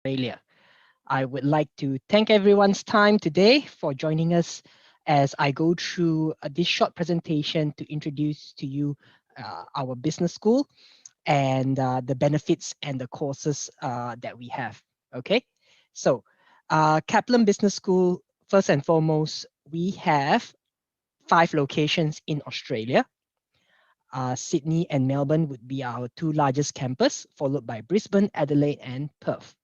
Australia. I would like to thank everyone's time today for joining us as I go through this short presentation to introduce to you our business school and the benefits and the courses that we have. Okay, so Kaplan Business School, first and foremost, we have 5 locations in Australia. Sydney and Melbourne would be our 2 largest campus, followed by Brisbane, Adelaide, and Perth.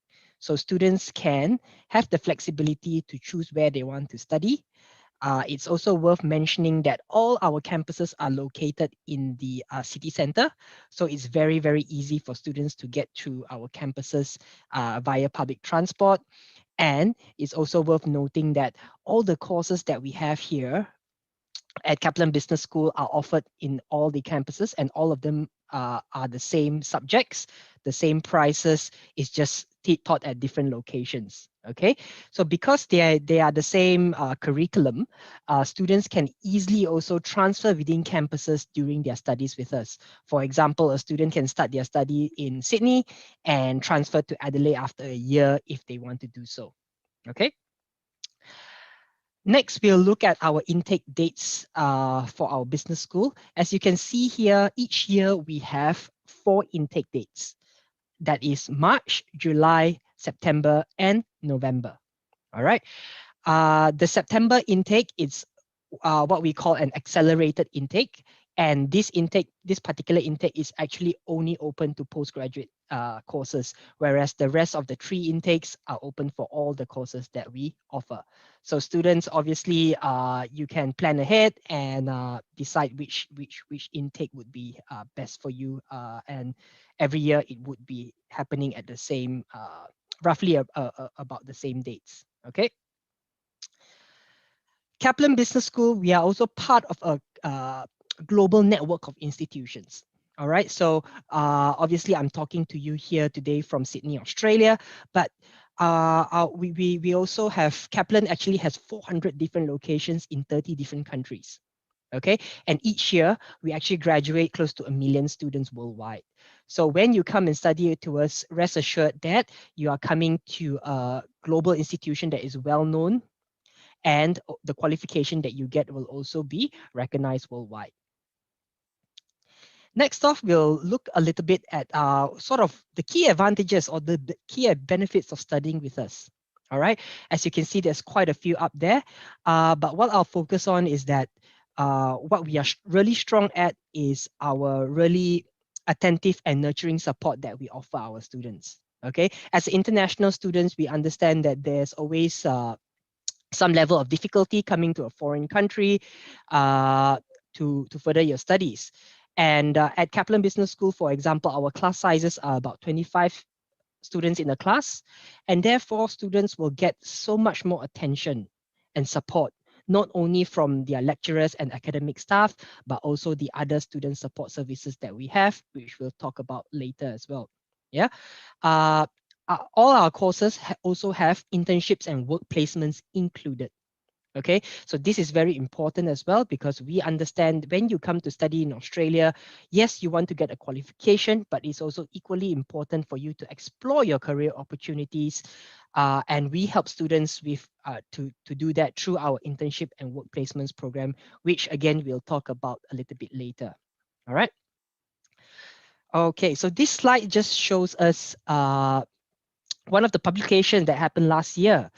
So students can have the flexibility to choose where they want to study. It's also worth mentioning that all our campuses are located in the city center. So it's very, very easy for students to get to our campuses via public transport. And it's also worth noting that all the courses that we have here at Kaplan Business School are offered in all the campuses, and all of them are the same subjects, the same prices. It's just taught at different locations. Okay, so because they are the same curriculum, students can easily also transfer within campuses during their studies with us. For example, a student can start their study in Sydney and transfer to Adelaide after a year if they want to do so. Okay. Next, we'll look at our intake dates for our business school. As you can see here, each year we have 4 intake dates. That is March, July, September, and November. All right. The September intake is what we call an accelerated intake. And this particular intake is actually only open to postgraduate courses, whereas the rest of the 3 intakes are open for all the courses that we offer. So students, obviously, you can plan ahead and decide which intake would be best for you. And every year it would be happening at the same, roughly about the same dates. Okay. Kaplan Business School, we are also part of a global network of institutions. All right, so obviously I'm talking to you here today from Sydney, Australia, but we also have, Kaplan actually has 400 different locations in 30 different countries. Okay, and each year we actually graduate close to 1 million students worldwide. So when you come and study to us, rest assured that you are coming to a global institution that is well known, and the qualification that you get will also be recognized worldwide. Next off, we'll look a little bit at sort of the key advantages or the key benefits of studying with us. All right, as you can see, there's quite a few up there, but what I'll focus on is that what we are really strong at is our really attentive and nurturing support that we offer our students. Okay, as international students, we understand that there's always some level of difficulty coming to a foreign country to further your studies. And at Kaplan Business School, for example, our class sizes are about 25 students in a class, and therefore students will get so much more attention and support, not only from their lecturers and academic staff, but also the other student support services that we have, which we'll talk about later as well. Yeah. All our courses also have internships and work placements included. Okay, so this is very important as well, because we understand when you come to study in Australia, yes, you want to get a qualification, but it's also equally important for you to explore your career opportunities. And we help students with to do that through our internship and work placements program, which again, we'll talk about a little bit later. All right. Okay, so this slide just shows us one of the publications that happened last year.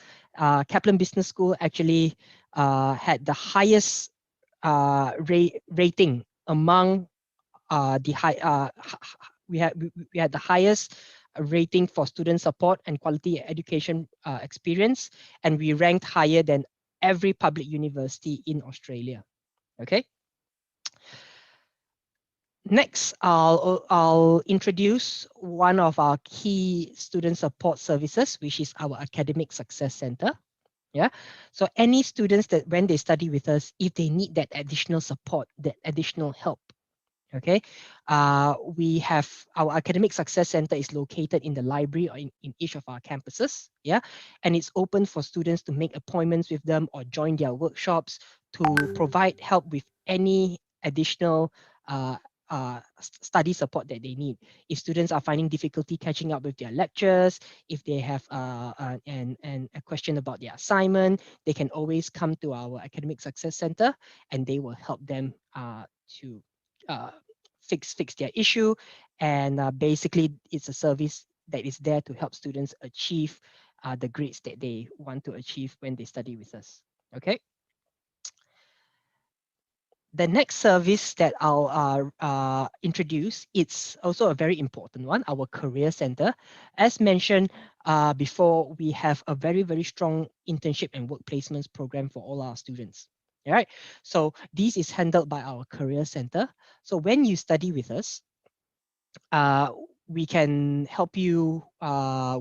Kaplan Business School actually had the highest rating among the high. We had the highest rating for student support and quality education experience, and we ranked higher than every public university in Australia. Okay. Next, I'll introduce one of our key student support services, which is our Academic Success Center. Yeah, so any students that when they study with us, if they need that additional support, that additional help, okay, we have our Academic Success Center is located in the library or in each of our campuses. Yeah, and it's open for students to make appointments with them or join their workshops to provide help with any additional study support that they need. If students are finding difficulty catching up with their lectures, if they have a question about their assignment, they can always come to our Academic Success Center, and they will help them to fix their issue. And basically, it's a service that is there to help students achieve the grades that they want to achieve when they study with us. Okay. The next service that I'll introduce, it's also a very important one, our Career Center. As mentioned before, we have a very, very strong internship and work placements program for all our students. All right. So this is handled by our Career Center. So when you study with us, we can help you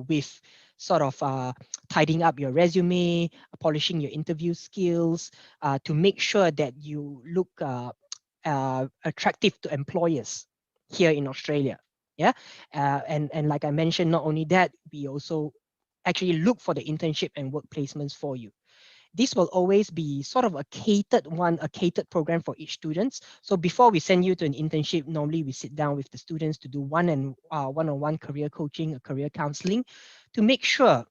with sort of tidying up your resume, polishing your interview skills, to make sure that you look attractive to employers here in Australia. Yeah, and like I mentioned, not only that, we also actually look for the internship and work placements for you. This will always be sort of a catered program for each student. So before we send you to an internship, normally we sit down with the students to do one-on-one career coaching, or career counseling, to make sure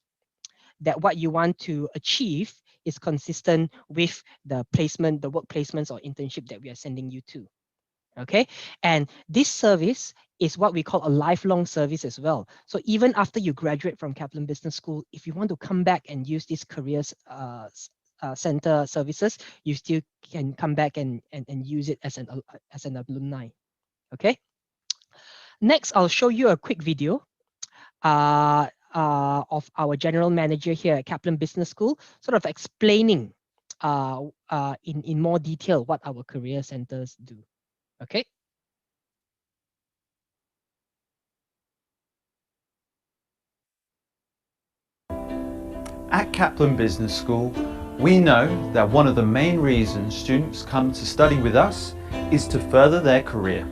that what you want to achieve is consistent with the placement, the work placements or internship that we are sending you to. Okay, and this service is what we call a lifelong service as well. So even after you graduate from Kaplan Business School, if you want to come back and use these careers center services, you still can come back and use it as an alumni. Okay. Next, I'll show you a quick video of our general manager here at Kaplan Business School, sort of explaining in more detail what our career centers do. Okay. At Kaplan Business School, we know that one of the main reasons students come to study with us is to further their career.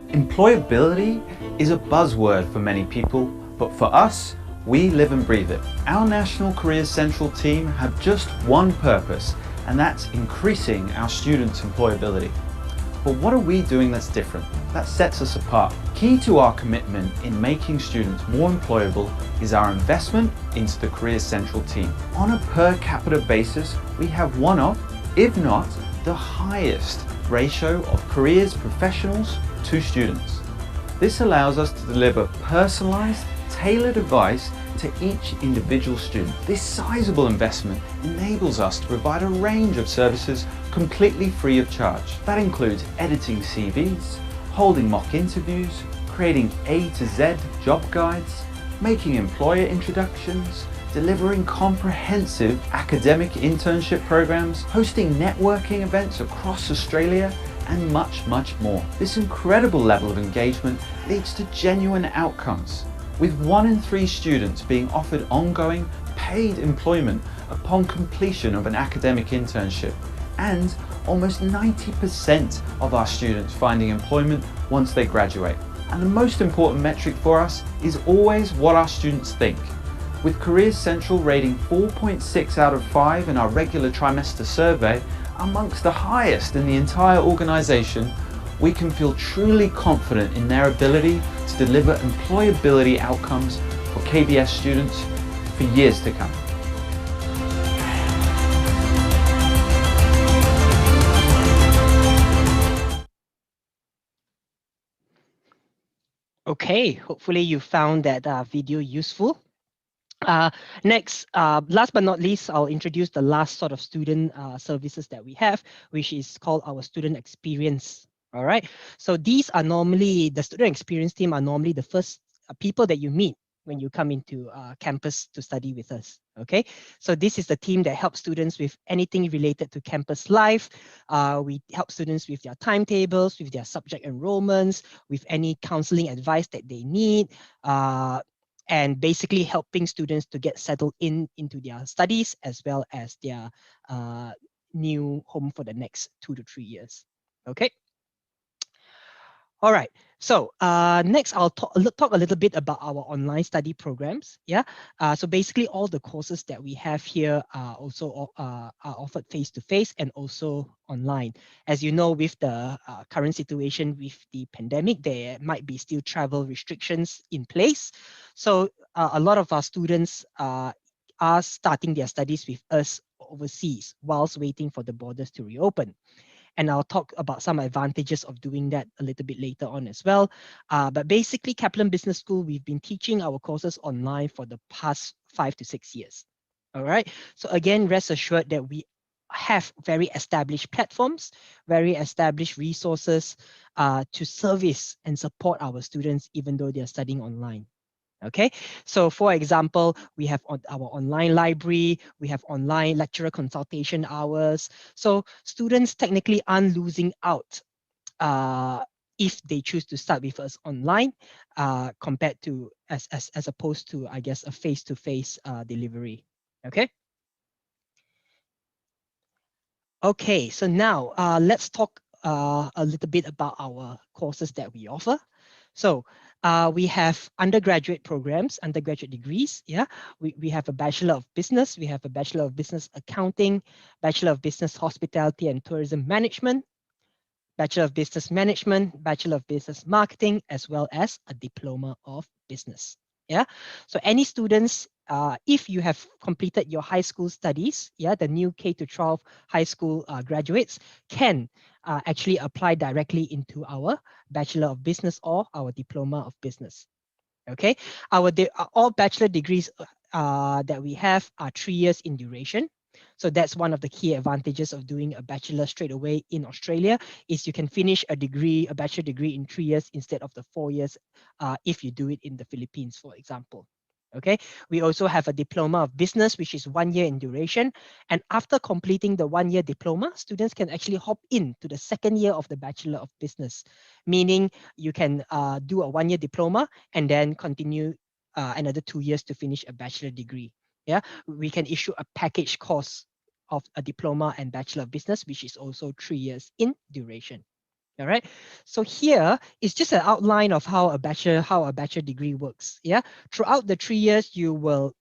Employability is a buzzword for many people, but for us, we live and breathe it. Our National Careers Central team have just one purpose, and that's increasing our students' employability. But what are we doing that's different, that sets us apart? Key to our commitment in making students more employable is our investment into the Careers Central team. On a per capita basis, we have one of, if not the highest ratio of careers professionals to students. This allows us to deliver personalized, tailored advice to each individual student. This sizable investment enables us to provide a range of services completely free of charge. That includes editing CVs, holding mock interviews, creating A to Z job guides, making employer introductions, delivering comprehensive academic internship programs, hosting networking events across Australia, and much, much more. This incredible level of engagement leads to genuine outcomes, with 1 in 3 students being offered ongoing paid employment upon completion of an academic internship, and almost 90% of our students finding employment once they graduate. And the most important metric for us is always what our students think. With Careers Central rating 4.6 out of 5 in our regular trimester survey, amongst the highest in the entire organisation, we can feel truly confident in their ability to deliver employability outcomes for KBS students for years to come. Okay, hopefully you found that video useful. Next, last but not least, I'll introduce the last sort of student services that we have, which is called our student experience. All right. So these are normally, the student experience team are normally the first people that you meet when you come into campus to study with us. Okay. So this is the team that helps students with anything related to campus life. We help students with their timetables, with their subject enrollments, with any counseling advice that they need. And basically helping students to get settled into their studies as well as their new home for the next 2 to 3 years. Okay. All right. So next, I'll talk a little bit about our online study programs. Yeah. So basically, all the courses that we have here are also are offered face to face and also online. As you know, with the current situation with the pandemic, there might be still travel restrictions in place. So a lot of our students are starting their studies with us overseas whilst waiting for the borders to reopen. And I'll talk about some advantages of doing that a little bit later on as well. But basically, Kaplan Business School, we've been teaching our courses online for the past 5 to 6 years. All right. So again, rest assured that we have very established platforms, very established resources to service and support our students, even though they're studying online. Okay, so for example, we have our online library, we have online lecturer consultation hours. So students technically aren't losing out if they choose to start with us online compared to as opposed to, I guess, a face-to-face delivery. Okay. Okay, so now let's talk a little bit about our courses that we offer. So we have undergraduate programs, undergraduate degrees. Yeah, we have a Bachelor of Business, we have a Bachelor of Business Accounting, Bachelor of Business Hospitality and Tourism Management, Bachelor of Business Management, Bachelor of Business Marketing, as well as a Diploma of Business. Yeah. So any students, if you have completed your high school studies, yeah, the new K to 12 high school graduates can actually apply directly into our Bachelor of Business or our Diploma of Business. Okay. All bachelor degrees that we have are 3 years in duration. So that's one of the key advantages of doing a bachelor straight away in Australia is you can finish a bachelor degree in 3 years instead of the 4 years if you do it in the Philippines, for example. Okay, we also have a diploma of business, which is 1 year in duration. And after completing the 1 year diploma, students can actually hop in to the second year of the Bachelor of Business, meaning you can do a 1 year diploma and then continue another 2 years to finish a bachelor degree. Yeah, we can issue a package course of a diploma and Bachelor of Business, which is also 3 years in duration. All right. So here is just an outline of how a bachelor degree works. Yeah. Throughout the 3 years, you will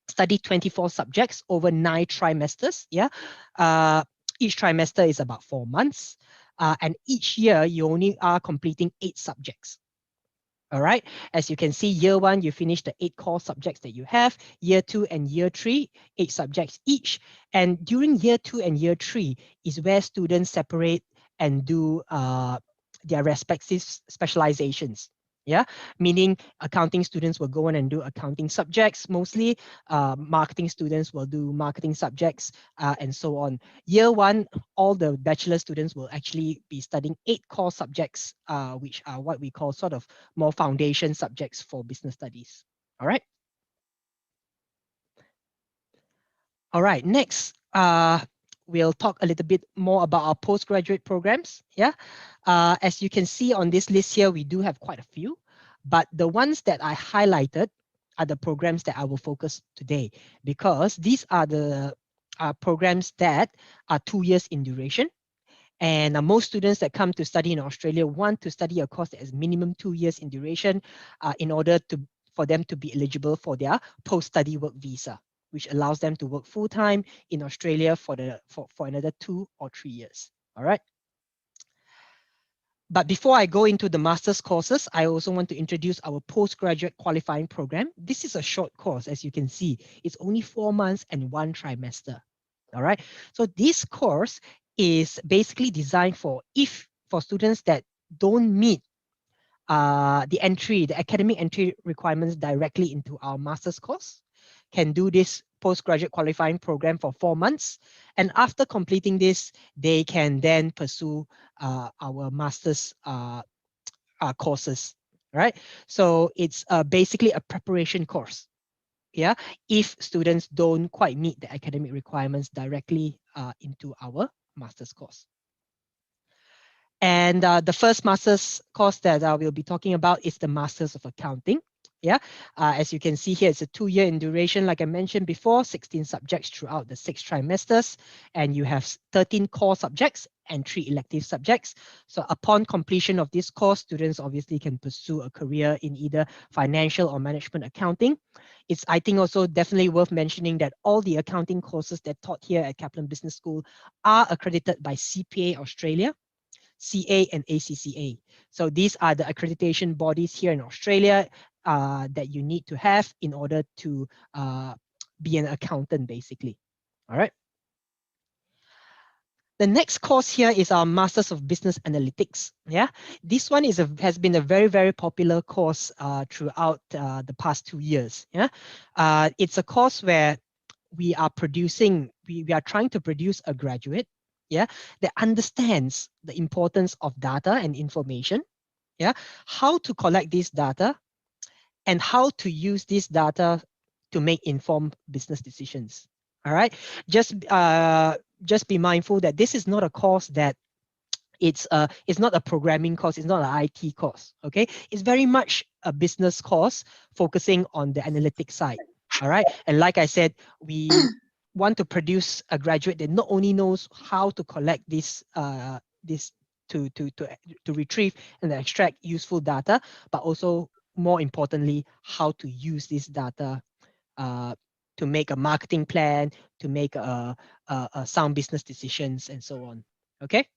study 24 subjects over 9 trimesters. Yeah. Each trimester is about 4 months. And each year you only are completing 8 subjects. All right. As you can see, year one, you finish the 8 core subjects that you have. Year two and year three, 8 subjects each. And during year two and year three is where students separate and do their respective specializations. Yeah, meaning accounting students will go on and do accounting subjects mostly. Marketing students will do marketing subjects and so on. Year one, all the bachelor students will actually be studying 8 core subjects, which are what we call sort of more foundation subjects for business studies. All right. All right. Next, we'll talk a little bit more about our postgraduate programs. Yeah. As you can see on this list here, we do have quite a few, but the ones that I highlighted are the programs that I will focus today because these are the programs that are 2 years in duration. And most students that come to study in Australia want to study a course that is minimum 2 years in duration in order for them to be eligible for their post-study work visa, which allows them to work full-time in Australia for another 2 or 3 years. All right. But before I go into the master's courses, I also want to introduce our postgraduate qualifying program. This is a short course, as you can see. It's only 4 months and 1 trimester. All right. So this course is basically designed for students that don't meet the academic entry requirements directly into our master's course, can do this postgraduate qualifying program for 4 months. And after completing this, they can then pursue our master's courses, right? So it's basically a preparation course. Yeah, if students don't quite meet the academic requirements directly into our master's course. And the first master's course that we'll be talking about is the Masters of Accounting. Yeah, as you can see here, it's a 2 year in duration, like I mentioned before, 16 subjects throughout the 6 trimesters, and you have 13 core subjects and 3 elective subjects. So upon completion of this course, students obviously can pursue a career in either financial or management accounting. It's, I think, also definitely worth mentioning that all the accounting courses that taught here at Kaplan Business School are accredited by CPA Australia, CA and ACCA. So these are the accreditation bodies here in Australia that you need to have in order to be an accountant, basically. All right. The next course here is our Masters of Business Analytics. Yeah, this one has been a very, very popular course throughout the past 2 years. Yeah, it's a course where we are trying to produce a graduate, yeah, that understands the importance of data and information, yeah, how to collect this data, and how to use this data to make informed business decisions. All right, just be mindful that this is not a course that it's not a programming course, it's not an IT course. Okay, it's very much a business course focusing on the analytics side. All right, and like I said, we want to produce a graduate that not only knows how to collect this to retrieve and extract useful data, but also more importantly, how to use this data to make a marketing plan, to make a sound business decisions, and so on. Okay.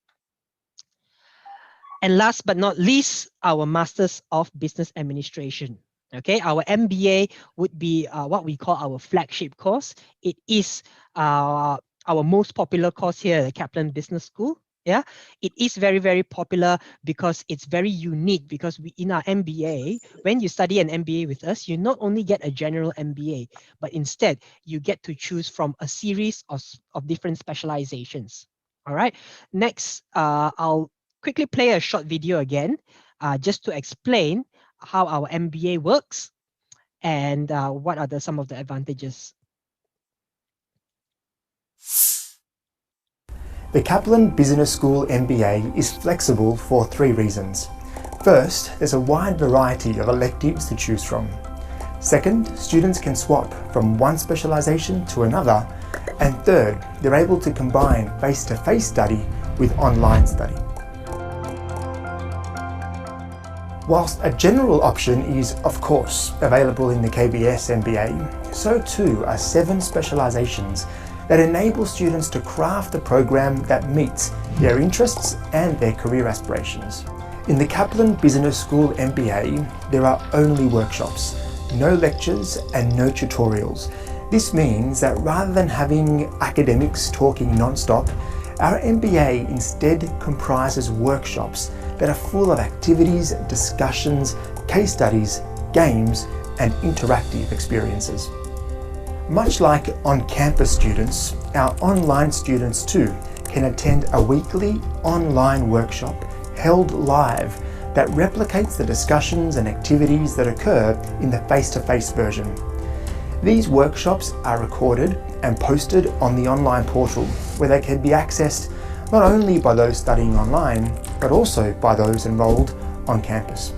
And last but not least, our Masters of Business Administration. Okay, our MBA would be what we call our flagship course. It is our most popular course here at the Kaplan Business School. Yeah, it is very, very popular because it's very unique, because in our MBA, when you study an MBA with us, you not only get a general MBA, but instead you get to choose from a series of different specializations. All right, next, I'll quickly play a short video again, just to explain how our MBA works and what are some of the advantages. The Kaplan Business School MBA is flexible for 3 reasons. First, there's a wide variety of electives to choose from. Second, students can swap from one specialisation to another. And third, they're able to combine face-to-face study with online study. Whilst a general option is, of course, available in the KBS MBA, so too are 7 specialisations that enable students to craft a program that meets their interests and their career aspirations. In the Kaplan Business School MBA, there are only workshops, no lectures and no tutorials. This means that rather than having academics talking non-stop, our MBA instead comprises workshops that are full of activities, discussions, case studies, games, and interactive experiences. Much like on-campus students, our online students too can attend a weekly online workshop held live that replicates the discussions and activities that occur in the face-to-face version. These workshops are recorded and posted on the online portal, where they can be accessed not only by those studying online, but also by those enrolled on campus.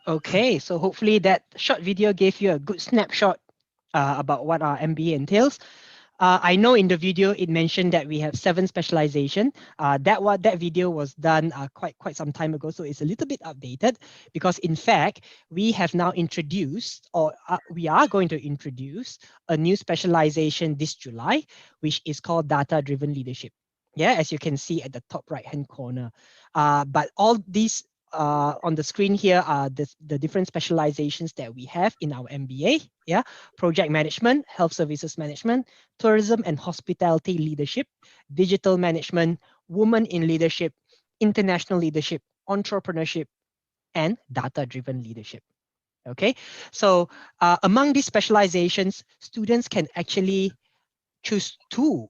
Okay, so hopefully that short video gave you a good snapshot about what our MBA entails. I know in the video it mentioned that we have 7 specialization. That video was done quite some time ago, so it's a little bit updated, because in fact we have now introduced, or we are going to introduce, a new specialization this July, which is called data-driven leadership. Yeah, as you can see at the top right-hand corner. But all these on the screen here are the different specializations that we have in our MBA. Yeah, project management, health services management, tourism and hospitality leadership, digital management, women in leadership, international leadership, entrepreneurship, and data-driven leadership. Okay, so among these specializations, students can actually choose 2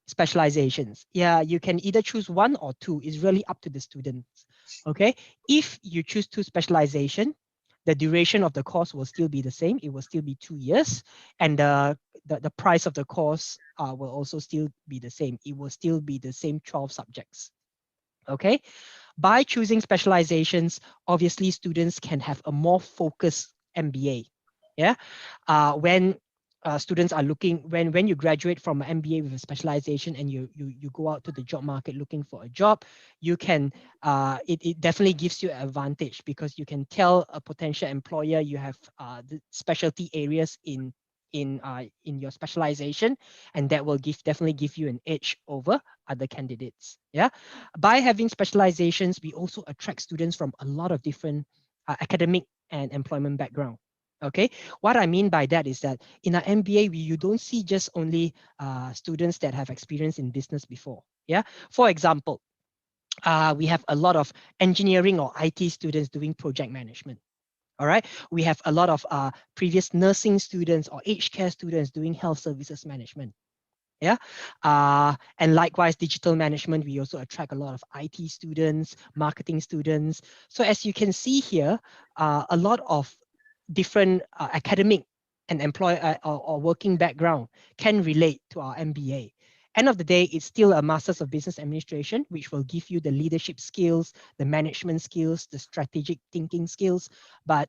specializations. Yeah, you can either choose 1 or 2. It's really up to the students. Okay, if you choose 2 specialization, the duration of the course will still be the same. It will still be 2 years, and the price of the course will also still be the same. It will still be the same 12 subjects. Okay, by choosing specializations, obviously students can have a more focused MBA. Yeah, when students are looking, when you graduate from an MBA with a specialization and you go out to the job market looking for a job, you can it definitely gives you an advantage, because you can tell a potential employer you have the specialty areas in your specialization, and that will definitely give you an edge over other candidates. Yeah, by having specializations, we also attract students from a lot of different academic and employment background. Okay, what I mean by that is that in our MBA, you don't see just only students that have experience in business before. Yeah, for example, we have a lot of engineering or IT students doing project management. All right, we have a lot of previous nursing students or aged care students doing health services management. Yeah, and likewise digital management, we also attract a lot of IT students, marketing students. So as you can see here, a lot of different academic and or working background can relate to our MBA. End of the day, it's still a Masters of Business Administration, which will give you the leadership skills, the management skills, the strategic thinking skills, but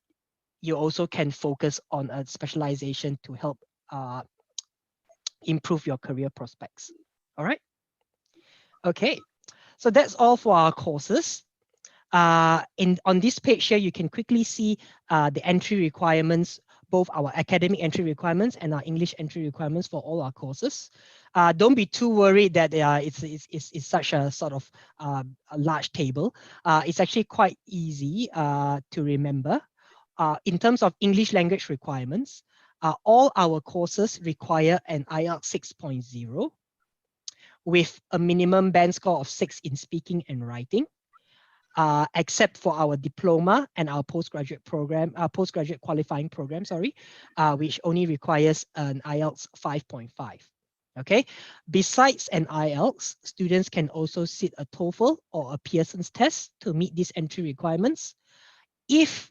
you also can focus on a specialization to help improve your career prospects. All right. Okay. So that's all for our courses. On this page here, you can quickly see the entry requirements, both our academic entry requirements and our English entry requirements for all our courses. Don't be too worried that it's such a sort of a large table. It's actually quite easy to remember. In terms of English language requirements, all our courses require an IELTS 6.0 with a minimum band score of 6 in speaking and writing. Except for our diploma and our postgraduate program, postgraduate qualifying program, sorry, which only requires an IELTS 5.5. Okay. Besides an IELTS, students can also sit a TOEFL or a Pearson's test to meet these entry requirements. If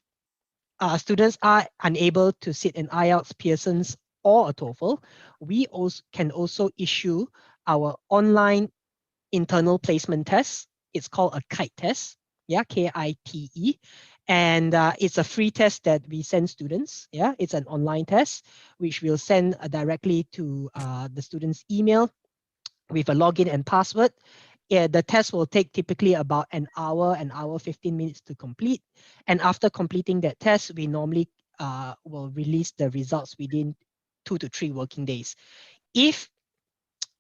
students are unable to sit an IELTS, Pearson's, or a TOEFL, we also can issue our online internal placement test. It's called a KITE test. Yeah, KITE. And it's a free test that we send students. Yeah, it's an online test, which we'll send directly to the student's email with a login and password. Yeah, the test will take typically about an hour 15 minutes to complete. And after completing that test, we normally will release the results within 2 to 3 working days. If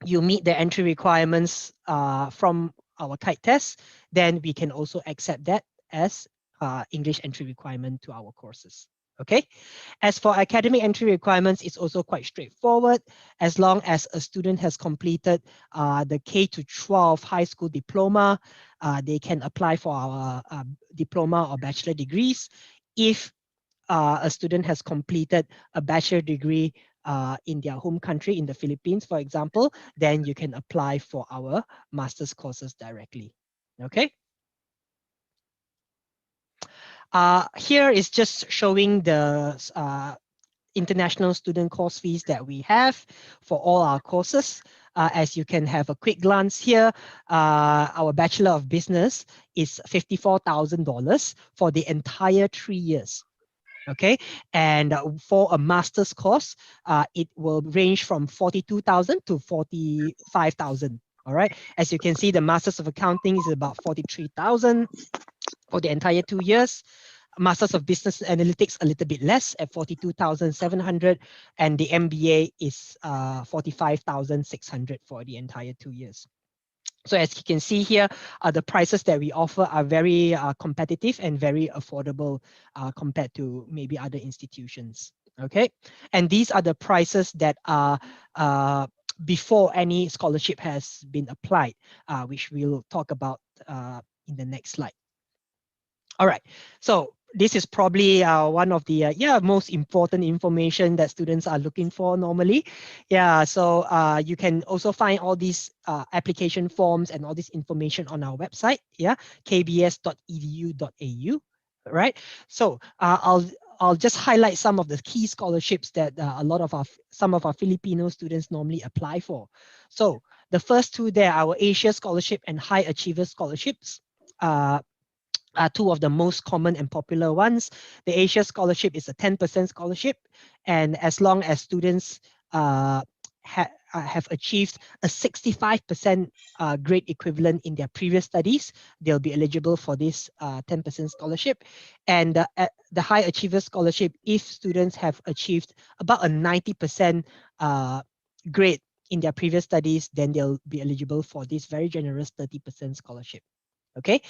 you meet the entry requirements from our KITE test, then we can also accept that as English entry requirement to our courses. Okay. As for academic entry requirements, it's also quite straightforward. As long as a student has completed the K-12 high school diploma, they can apply for our diploma or bachelor degrees. If a student has completed a bachelor degree in their home country, in the Philippines, for example, then you can apply for our master's courses directly. Okay. Here is just showing the international student course fees that we have for all our courses. As you can have a quick glance here, our Bachelor of Business is $54,000 for the entire 3 years. Okay, and for a master's course, it will range from 42,000 to 45,000. All right, as you can see, the Masters of Accounting is about 43,000 for the entire 2 years. Masters of Business Analytics a little bit less at 42,700, and the MBA is 45,600 for the entire 2 years. So as you can see here, the prices that we offer are very competitive and very affordable compared to maybe other institutions. Okay, and these are the prices that are before any scholarship has been applied, which we'll talk about in the next slide. All right, so this is probably one of the most important information that students are looking for normally. Yeah, so you can also find all these application forms and all this information on our website. Yeah, kbs.edu.au. Right. So I'll just highlight some of the key scholarships that some of our Filipino students normally apply for. So the first two there, our Asia Scholarship and High Achievers Scholarships. two of the most common and popular ones. The Asia Scholarship is a 10% scholarship, and as long as students have achieved a 65% grade equivalent in their previous studies, they'll be eligible for this 10% scholarship. And the High Achiever Scholarship, if students have achieved about a 90% grade in their previous studies, then they'll be eligible for this very generous 30% scholarship. Okay,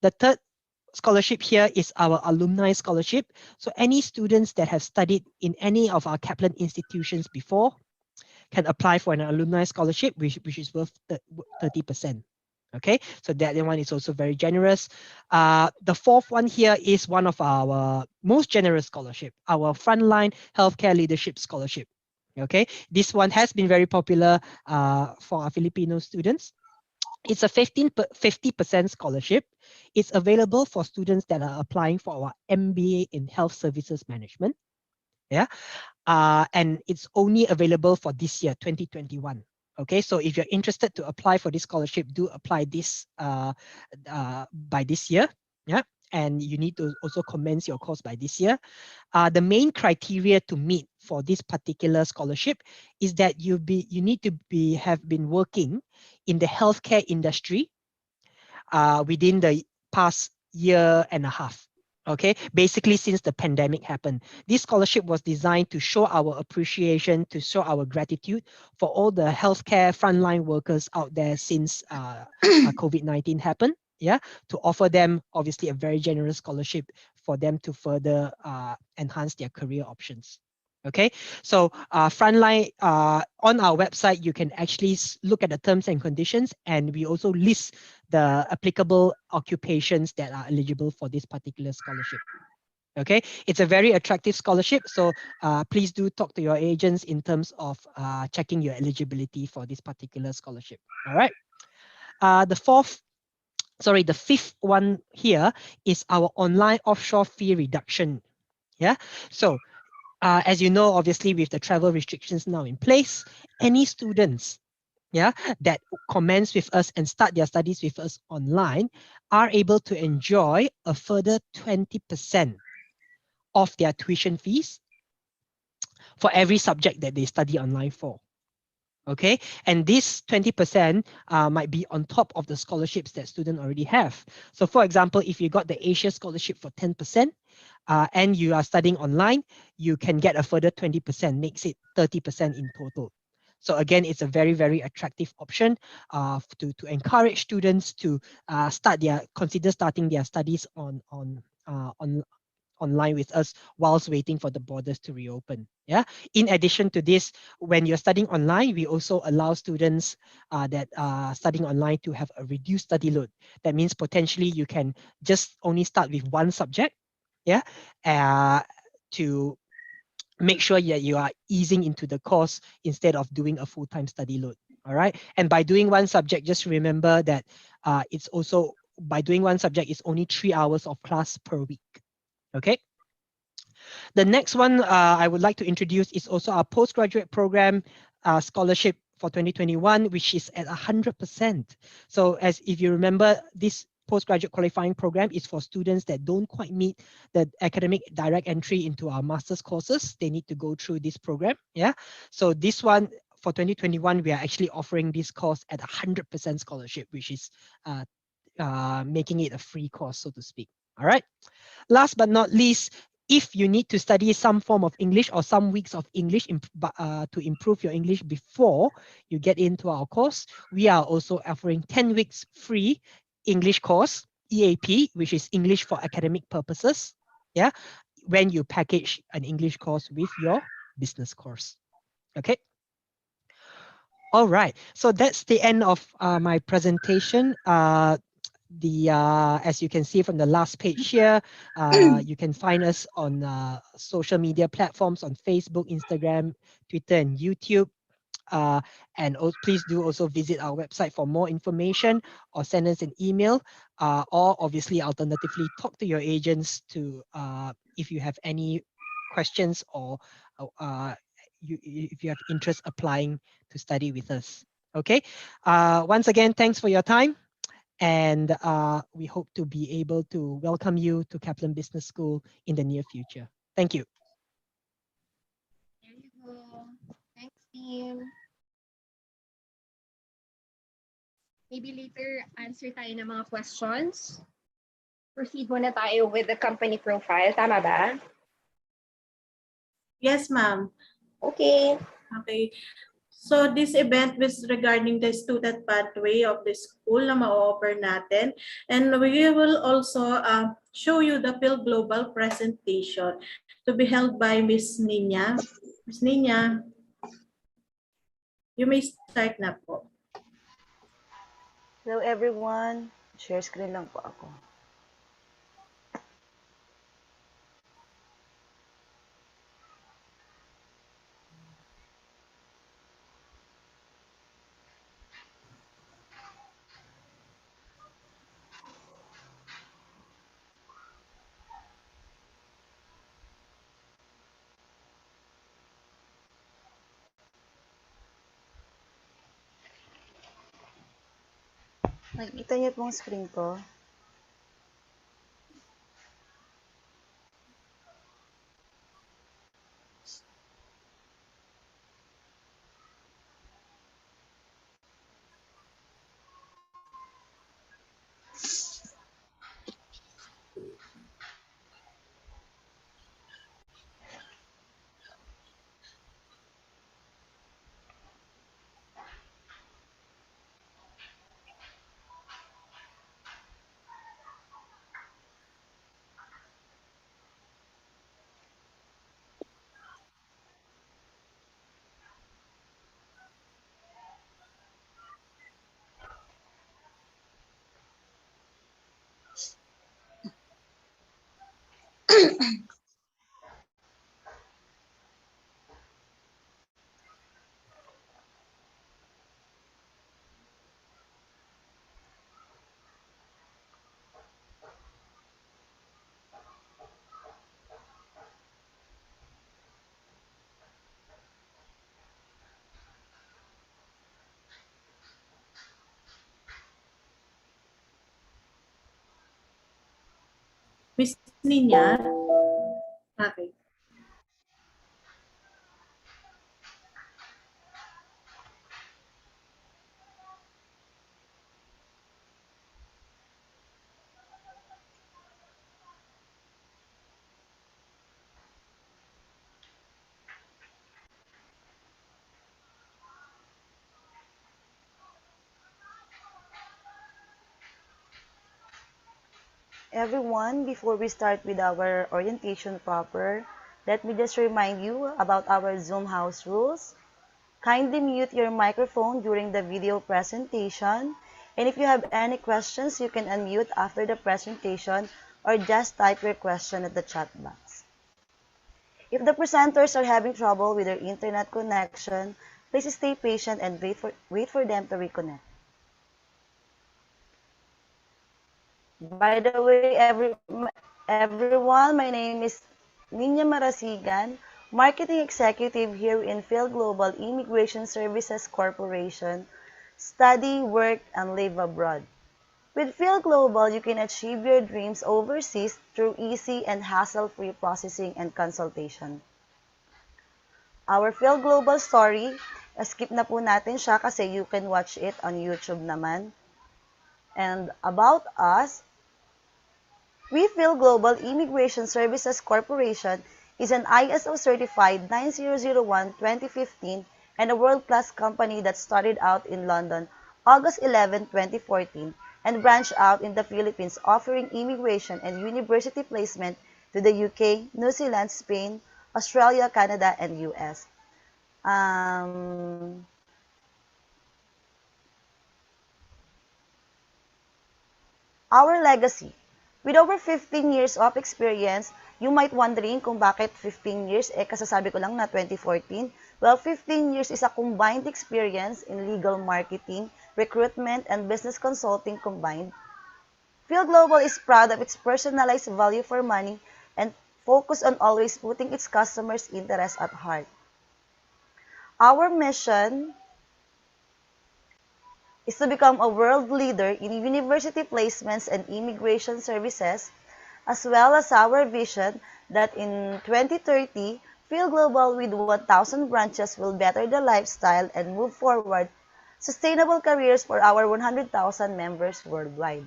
the third scholarship here is our alumni scholarship. So any students that have studied in any of our Kaplan institutions before can apply for an alumni scholarship, which is worth 30%. Okay, so that one is also very generous. The fourth one here is one of our most generous scholarship, our Frontline Healthcare Leadership Scholarship. Okay, this one has been very popular for our Filipino students. It's a 50% scholarship. It's available for students that are applying for our MBA in Health Services Management. Yeah, and it's only available for this year, 2021. Okay, so if you're interested to apply for this scholarship, do apply this by this year. Yeah, and you need to also commence your course by this year. The main criteria to meet for this particular scholarship is that you need to have been working in the healthcare industry within the past year and a half. Okay, basically since the pandemic happened. This scholarship was designed to show our appreciation, to show our gratitude for all the healthcare frontline workers out there since COVID-19 happened. Yeah, to offer them obviously a very generous scholarship for them to further enhance their career options. Okay, so Frontline, on our website, you can actually look at the terms and conditions, and we also list the applicable occupations that are eligible for this particular scholarship. Okay, it's a very attractive scholarship, so please do talk to your agents in terms of checking your eligibility for this particular scholarship. All right, the fifth one here is our online offshore fee reduction. Yeah, so as you know, obviously with the travel restrictions now in place, any students that commence with us and start their studies with us online are able to enjoy a further 20% of their tuition fees for every subject that they study online for. Okay, and this 20% might be on top of the scholarships that students already have. So for example, if you got the Asia scholarship for 10% and you are studying online, you can get a further 20%, makes it 30% in total. So again, it's a very, very attractive option to encourage students to consider starting their studies online with us whilst waiting for the borders to reopen. Yeah. In addition to this, when you're studying online, we also allow students that are studying online to have a reduced study load. That means potentially you can just only start with one subject. Yeah. To make sure that you are easing into the course instead of doing a full-time study load. All right. And by doing one subject, just remember that it's also by doing one subject, it's only 3 hours of class per week. Okay. The next one I would like to introduce is also our postgraduate program scholarship for 2021, which is at 100%. So as if you remember, this postgraduate qualifying program is for students that don't quite meet the academic direct entry into our master's courses. They need to go through this program. Yeah. So this one for 2021, we are actually offering this course at 100% scholarship, which is making it a free course, so to speak. All right. Last but not least, if you need to study some form of English or some weeks of English to improve your English before you get into our course, we are also offering 10 weeks free English course, EAP, which is English for academic purposes. Yeah, when you package an English course with your business course. Okay. All right. So that's the end of my presentation. As you can see from the last page here, you can find us on social media platforms on Facebook, Instagram, Twitter, and YouTube. And please do also visit our website for more information or send us an email, or obviously alternatively talk to your agents to if you have any questions or if you have interest applying to study with us. Okay. Once again, thanks for your time. And we hope to be able to welcome you to Kaplan Business School in the near future. Thank you. There you go. Thanks, team. Maybe later answer tayo ng mga questions. Proceed muna tayo with the company profile. Tama ba? Yes, ma'am. Okay. Okay. So this event was regarding the student pathway of the school na ma-offer natin. And we will also show you the Fil-Global presentation to be held by Miss Nina. Miss Nina, you may start na po. Hello everyone. Share screen lang po ako. Nakikita niyo pong screen ko? Miss Nina? Okay. Everyone, before we start with our orientation proper, let me just remind you about our Zoom house rules. Kindly mute your microphone during the video presentation. And if you have any questions, you can unmute after the presentation or just type your question at the chat box. If the presenters are having trouble with their internet connection, please stay patient and wait for them to reconnect. By the way, everyone, my name is Nina Marasigan, Marketing Executive here in Fil-Global Immigration Services Corporation, study, work, and live abroad. With Fil-Global, you can achieve your dreams overseas through easy and hassle-free processing and consultation. Our Fil-Global story, skip na po natin siya kasi you can watch it on YouTube naman. And about us, we Fil-Global Immigration Services Corporation is an ISO certified 9001-2015 and a world-class company that started out in London August 11, 2014 and branched out in the Philippines offering immigration and university placement to the UK, New Zealand, Spain, Australia, Canada, and US. Our legacy. With over 15 years of experience, you might wondering kung bakit 15 years, kasasabi ko lang na 2014. Well, 15 years is a combined experience in legal marketing, recruitment, and business consulting combined. Fil-Global is proud of its personalized value for money and focus on always putting its customers' interests at heart. Our mission is to become a world leader in university placements and immigration services, as well as our vision that in 2030, Fil-Global with 1,000 branches will better the lifestyle and move forward sustainable careers for our 100,000 members worldwide.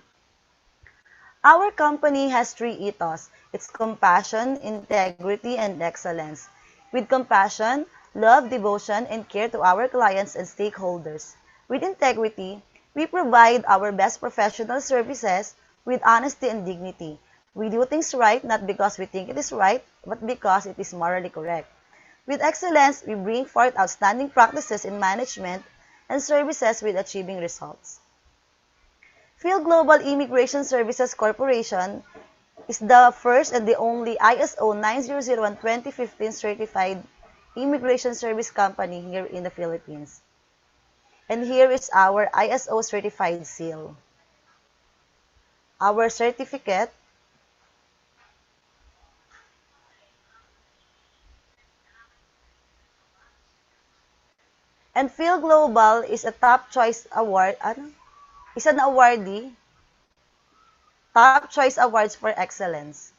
Our company has three ethos. It's compassion, integrity, and excellence. With compassion, love, devotion, and care to our clients and stakeholders. With integrity, we provide our best professional services with honesty and dignity. We do things right not because we think it is right, but because it is morally correct. With excellence, we bring forth outstanding practices in management and services with achieving results. Fil-Global Immigration Services Corporation is the first and the only ISO 9001:2015 certified immigration service company here in the Philippines. And here is our ISO certified seal. Our certificate and Fil-Global is a top choice award, is an awardee, top choice awards for excellence.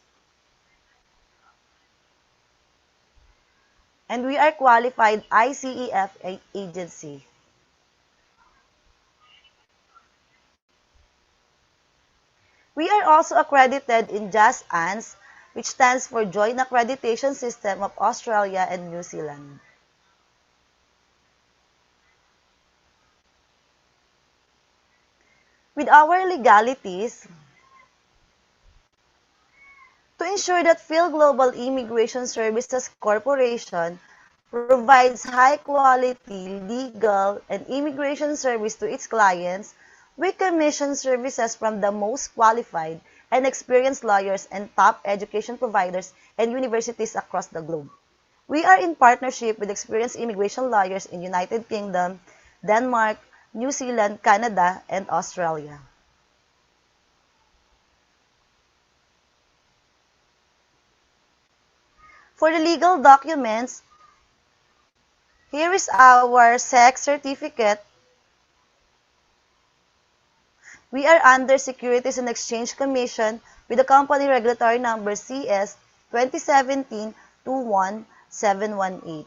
And we are qualified ICEF agency. We are also accredited in JAS-ANS, which stands for Joint Accreditation System of Australia and New Zealand. With our legalities, to ensure that Fil-Global Immigration Services Corporation provides high-quality legal and immigration service to its clients, we commission services from the most qualified and experienced lawyers and top education providers and universities across the globe. We are in partnership with experienced immigration lawyers in United Kingdom, Denmark, New Zealand, Canada, and Australia. For the legal documents, here is our SEC certificate. We are under Securities and Exchange Commission with the company regulatory number CS 2017-21718.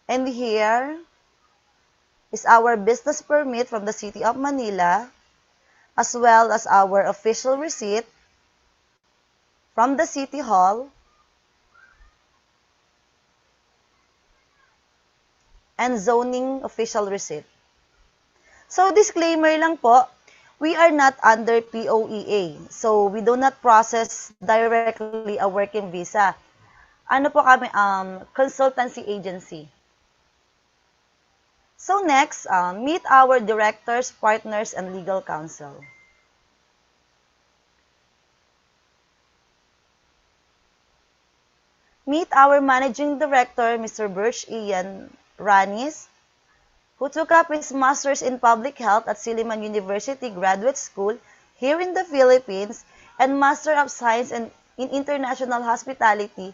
And here is our business permit from the City of Manila, as well as our official receipt from the City Hall and zoning official receipt. So disclaimer lang po, we are not under POEA. So we do not process directly a working visa. Ano po kami, consultancy agency. So next, meet our directors, partners, and legal counsel. Meet our managing director, Mr. Birch Ian Ranis, who took up his master's in public health at Silliman University Graduate School here in the Philippines and Master of Science in International Hospitality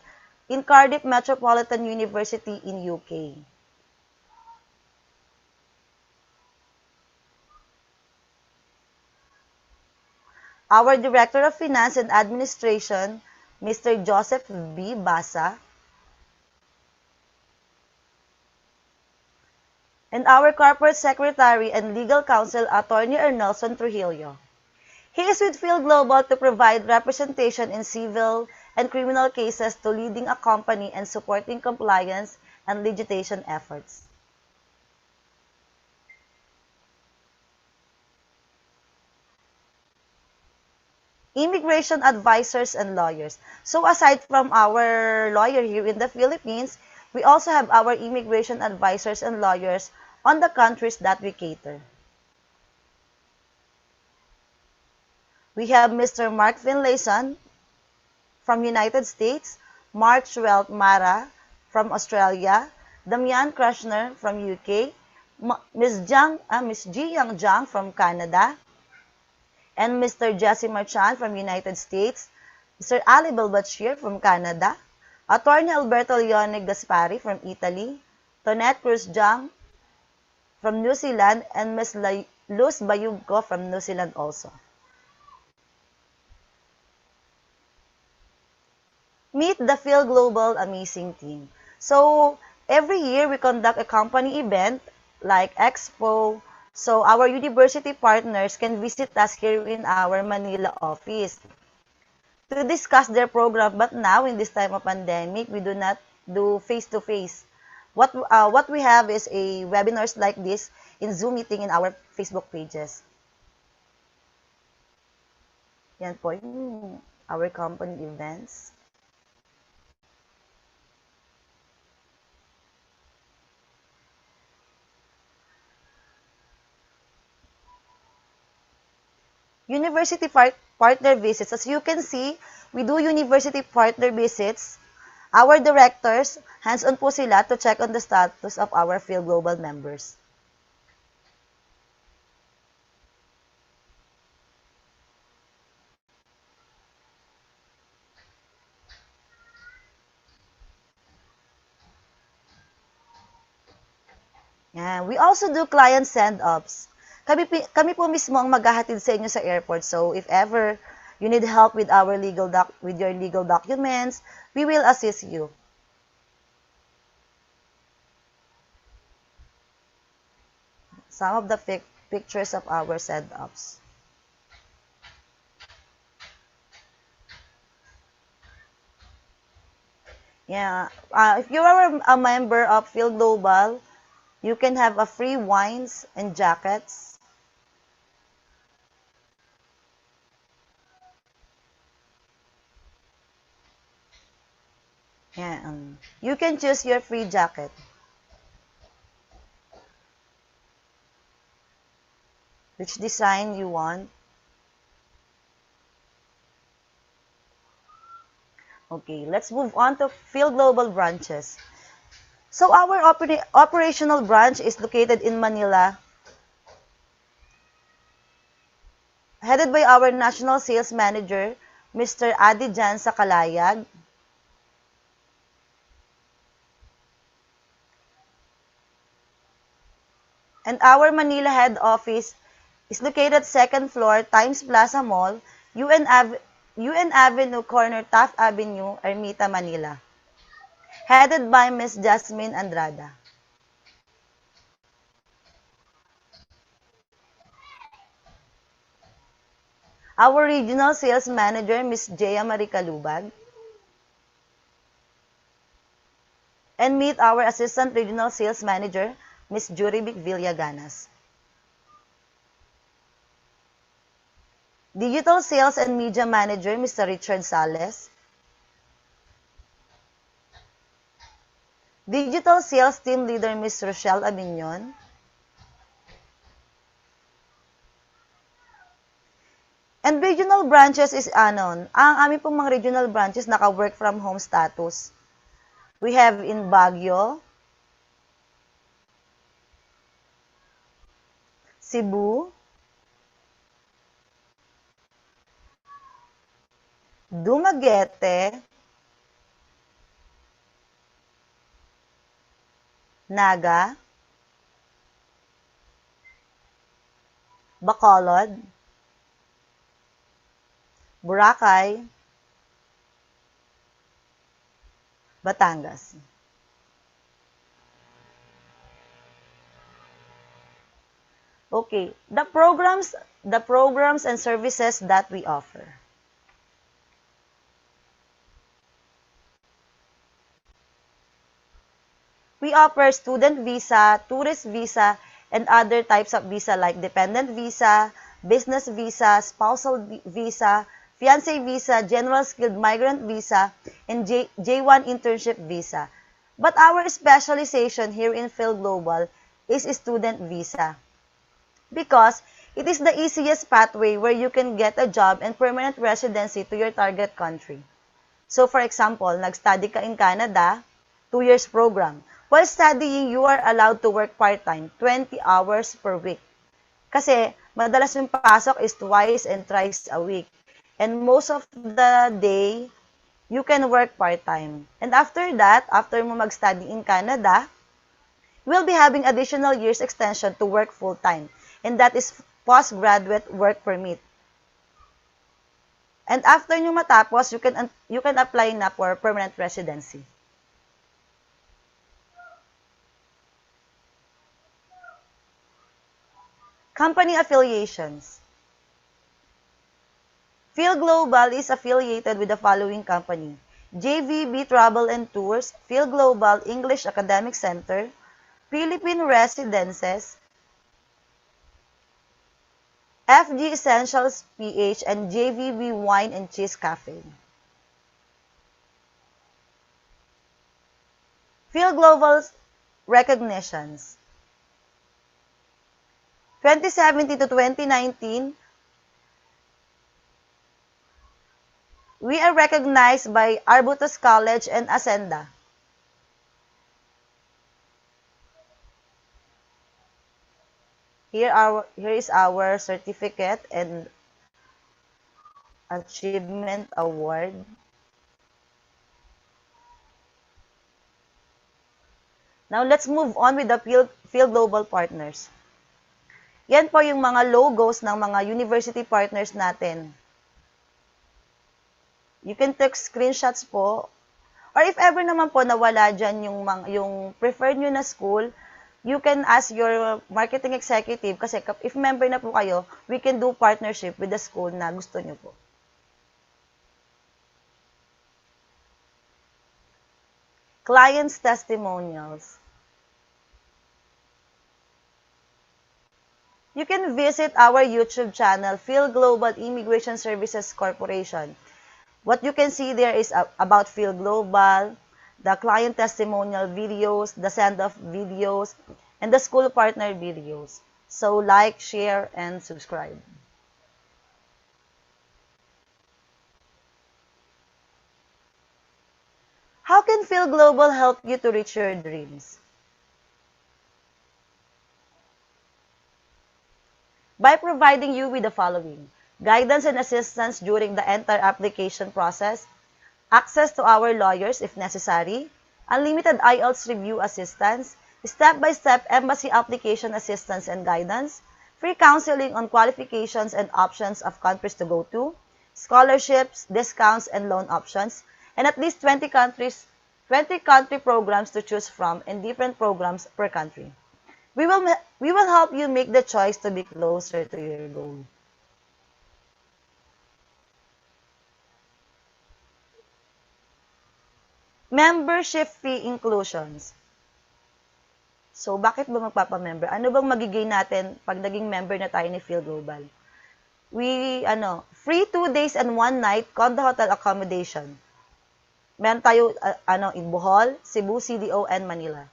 in Cardiff Metropolitan University in UK. Our Director of Finance and Administration, Mr. Joseph B. Basa, and our Corporate Secretary and Legal Counsel, Attorney Ernelson Trujillo. He is with Fil-Global to provide representation in civil and criminal cases to leading a company and supporting compliance and litigation efforts. Immigration advisors and lawyers. So aside from our lawyer here in the Philippines, we also have our immigration advisors and lawyers on the countries that we cater. We have Mr. Mark Finlayson from United States, Mark Schwelt Mara from Australia, Damian Krashner from UK, Ms. Ji Yang Zhang from Canada, and Mr. Jesse Marchand from United States, Mr. Ali Belbachir from Canada, Attorney Alberto Leone Gaspari from Italy, Tonette Cruz Zhang from New Zealand, and Ms. Luz Bayugko from New Zealand also. Meet the Fil-Global amazing team. So, every year we conduct a company event like Expo, so our university partners can visit us here in our Manila office to discuss their program. But now, in this time of pandemic, we do not do face-to-face. What we have is a webinars like this in Zoom meeting in our Facebook pages. Yan po yung our company events. University partner visits. As you can see, we do university partner visits. Our directors, hands-on po sila to check on the status of our Fil-Global members. Yan. We also do client send-ups. Kami po mismo ang maghahatid sa inyo sa airport. So, if ever you need help with with your legal documents, we will assist you. Some of the pictures of our send-ups. Yeah. If you are a member of Fil-Global, you can have a free wines and jackets. Yeah, you can choose your free jacket. Which design you want. Okay, let's move on to Fil-Global branches. So our operational branch is located in Manila, headed by our National Sales Manager, Mr. Adi Jan Sakalayag. And our Manila head office is located 2nd floor, Times Plaza Mall, UN Avenue corner, Taft Avenue, Ermita, Manila. Headed by Ms. Jasmine Andrada. Our regional sales manager, Ms. Jaya Marica Lubag. And meet our assistant regional sales manager, Ms. Juribic Villaganas. Digital sales and media manager, Mr. Richard Sales. Digital sales team leader, Ms. Rochelle Abignon. And regional branches is ang aming pong mga regional branches naka-work from home status. We have in Baguio, Cebu, Dumaguete, Naga, Bacolod, Boracay, Batangas. Okay, the programs and services that we offer. We offer student visa, tourist visa, and other types of visa like dependent visa, business visa, spousal visa, fiancé visa, general skilled migrant visa, and J1 internship visa. But our specialization here in Fil-Global is student visa because it is the easiest pathway where you can get a job and permanent residency to your target country. So for example, nag-study ka in Canada, 2 years program. While studying, you are allowed to work part-time, 20 hours per week. Kasi, madalas yung pasok is twice and thrice a week. And most of the day, you can work part-time. And after that, after mo mag-study in Canada, will be having additional years extension to work full-time, and that is postgraduate work permit. And after nyo matapos, you can apply na for permanent residency. Company affiliations. Fil-Global is affiliated with the following company: JVB Travel and Tours, Fil-Global English Academic Center, Philippine Residences, FG Essentials PH, and JVB Wine and Cheese Cafe. Fil-Global's recognitions. 2017 to 2019, we are recognized by Arbutus College and Ascenda. Here is our certificate and achievement award. Now let's move on with the Fil-Global partners. Yan po yung mga logos ng mga university partners natin. You can take screenshots po. Or if ever naman po nawala dyan yung preferred nyo na school, you can ask your marketing executive kasi if member na po kayo, we can do partnership with the school na gusto nyo po. Clients' testimonials. You can visit our YouTube channel, Fil-Global Immigration Services Corporation. What you can see there is about Fil-Global, the client testimonial videos, the send-off videos, and the school partner videos. So like, share, and subscribe. How can Fil-Global help you to reach your dreams? By providing you with the following: guidance and assistance during the entire application process, access to our lawyers if necessary, unlimited IELTS review assistance, step-by-step embassy application assistance and guidance, free counseling on qualifications and options of countries to go to, scholarships, discounts, and loan options, and at least 20 country programs to choose from and different programs per country. We will help you make the choice to be closer to your goal. Membership fee inclusions. So, bakit ba magpapa-member? Ano bang magiging natin pag naging member na tayo ni Fil-Global? Free 2 days and 1 night condo hotel accommodation. Meron tayo, in Bohol, Cebu, CDO, and Manila.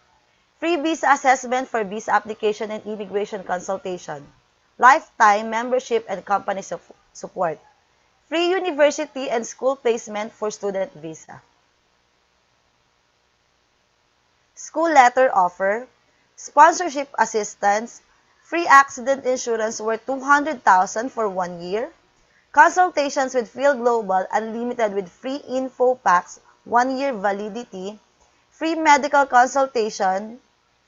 Free visa assessment for visa application and immigration consultation. Lifetime membership and company support. Free university and school placement for student visa. School letter offer. Sponsorship assistance. Free accident insurance worth 200,000 for 1 year. Consultations with Fil-Global unlimited with free info packs, 1 year validity. Free medical consultation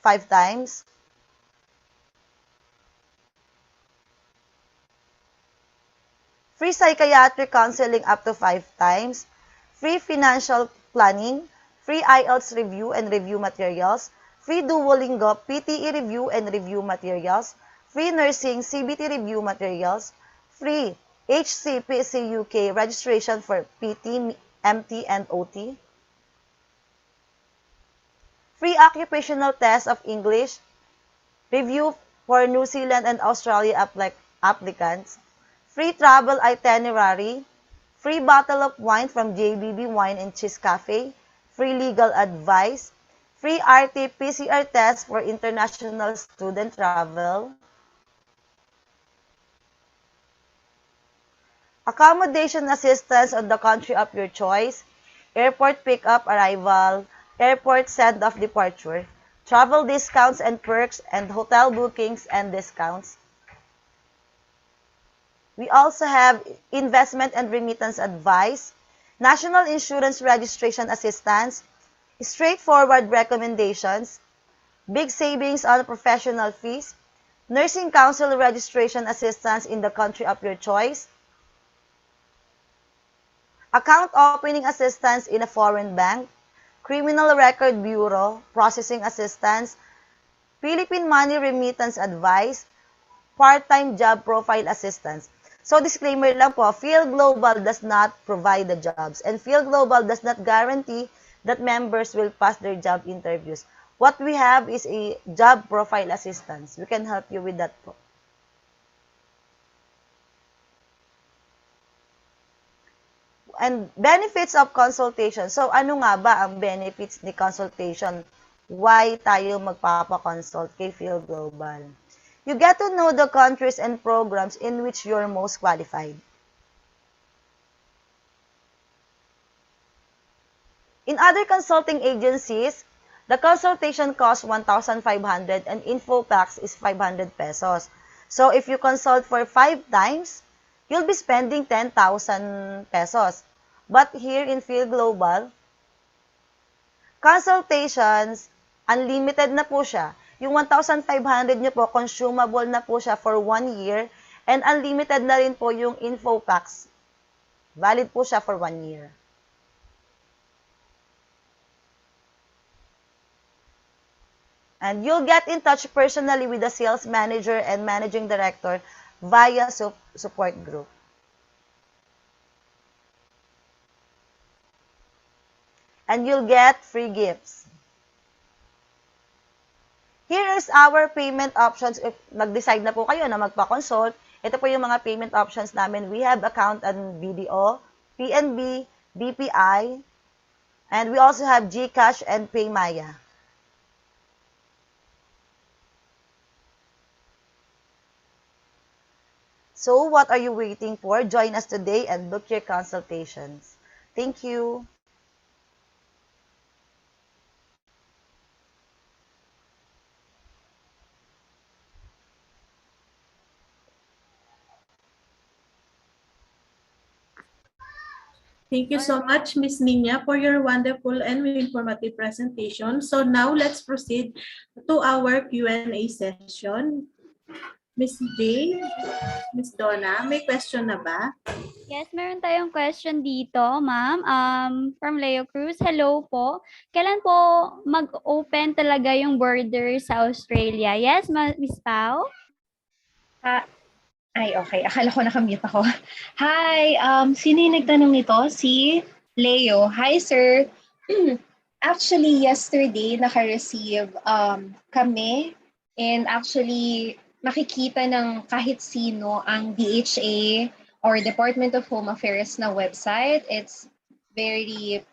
5 times. Free psychiatric counseling up to 5 times. Free financial planning. Free IELTS review and review materials. Free Duolingo PTE review and review materials. Free nursing CBT review materials. Free HCPC UK registration for PT, MT, and OT. Free occupational test of English, review for New Zealand and Australia applicants, free travel itinerary, free bottle of wine from JBB Wine and Cheese Cafe, free legal advice, free RT-PCR test for international student travel, accommodation assistance on the country of your choice, airport pickup arrival, airport send-off departure, travel discounts and perks, and hotel bookings and discounts. We also have investment and remittance advice, national insurance registration assistance, straightforward recommendations, big savings on professional fees, nursing council registration assistance in the country of your choice, account opening assistance in a foreign bank, criminal record bureau, processing assistance, Philippine money remittance advice, part-time job profile assistance. So disclaimer lang po, Fil-Global does not provide the jobs and Fil-Global does not guarantee that members will pass their job interviews. What we have is a job profile assistance. We can help you with that po. And benefits of consultation. So ano nga ba ang benefits ni consultation? Why tayo magpapa-consult kay Fil-Global? You get to know the countries and programs in which you're most qualified. In other consulting agencies, the consultation costs 1,500 and info packs is 500 pesos. So if you consult for 5 times, you'll be spending 10,000 pesos. But here in Fil-Global, consultations, unlimited na po siya. Yung 1,500 nyo po, consumable na po siya for 1 year and unlimited na rin po yung info packs. Valid po siya for 1 year. And you'll get in touch personally with the sales manager and managing director via support group. And you'll get free gifts. Here is our payment options. If nag-decide na po kayo na magpa-consult, ito po yung mga payment options namin. We have account and BDO, PNB, BPI, and we also have GCash and PayMaya. So, what are you waiting for? Join us today and book your consultations. Thank you. Thank you so much, Ms. Nina, for your wonderful and informative presentation. So now let's proceed to our Q&A session. Ms. J, Ms. Donna, may question na ba? Yes, meron tayong question dito, ma'am. From Leo Cruz. Hello po. Kailan po mag-open talaga yung border sa Australia? Yes, Miss Pao? Ay, okay. Akala ko nakamute ako. Hi, sino yung nagtanong nito? Si Leo. Hi, sir. Actually, yesterday, naka-receive kami and actually, makikita ng kahit sino ang DHA or Department of Home Affairs na website. It's very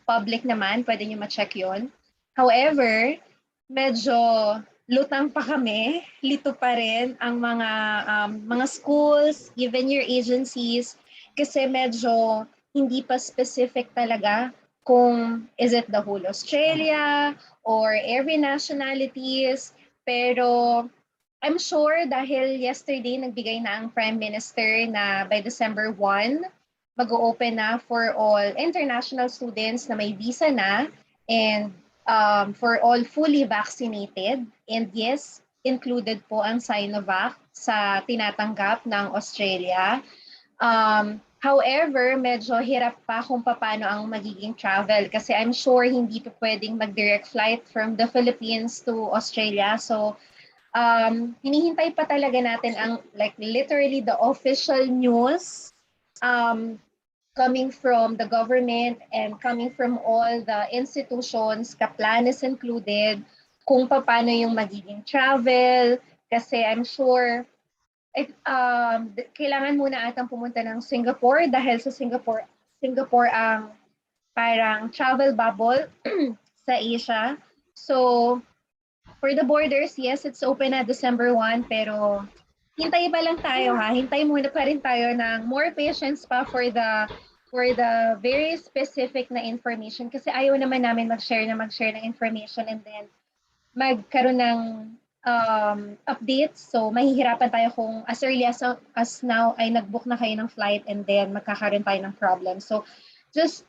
public naman. Pwede nyo ma-check yun. However, medyo lutang pa kami, lito pa rin ang mga schools, even your agencies, kasi medyo hindi pa specific talaga kung is it the whole Australia or every nationalities. Pero I'm sure dahil yesterday nagbigay na ang Prime Minister na by December 1, mag-o-open na for all international students na may visa na and for all fully vaccinated. And yes, included po ang Sinovac sa tinatanggap ng Australia. However, medyo hirap pa kung paano ang magiging travel kasi I'm sure hindi pa pwedeng mag-direct flight from the Philippines to Australia. So, hinihintay pa talaga natin ang like literally the official news coming from the government and coming from all the institutions, Kaplan is included, kung paano yung magiging travel. Kasi I'm sure, kailangan muna atang pumunta ng Singapore dahil sa Singapore ang parang travel bubble sa Asia. So, for the borders, yes, it's open na December 1, pero hintay pa lang tayo ha. Hintay muna pa rin tayo ng more patience pa for the very specific na information kasi ayaw naman namin mag-share ng information and then magkaroon ng updates. So mahihirapan tayo kung as early as now ay nag-book na kayo ng flight and then magkakaroon tayo ng problem. So just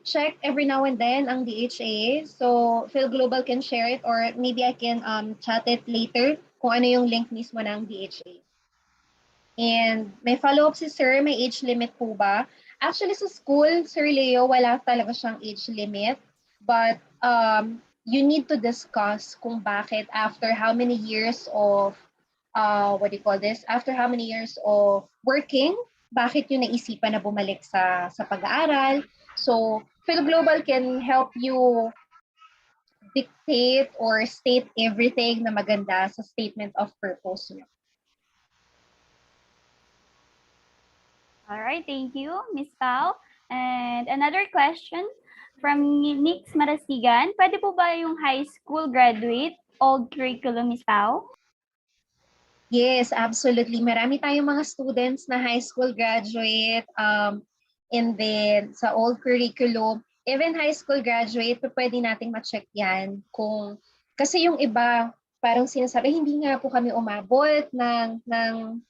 check every now and then ang DHA. So Fil-Global can share it or maybe I can chat it later kung ano yung link mismo ng DHA. And may follow-up si Sir, may age limit po ba? Actually sa school, Sir Leo, wala talaga siyang age limit. But you need to discuss kung bakit after how many years of, what do you call this? After how many years of working, bakit yun naisipan na bumalik sa pag-aaral. So, Fil-Global can help you dictate or state everything na maganda sa statement of purpose niyo. All right, thank you, Miss Pao. And another question from Nix Marasigan. Pwede po ba yung high school graduate, old curriculum, Miss Pao? Yes, absolutely. Marami tayong mga students na high school graduate, and then sa old curriculum, even high school graduate, pwede nating ma-check yan kung, kasi yung iba, parang sinasabi, hindi nga po kami umabot ng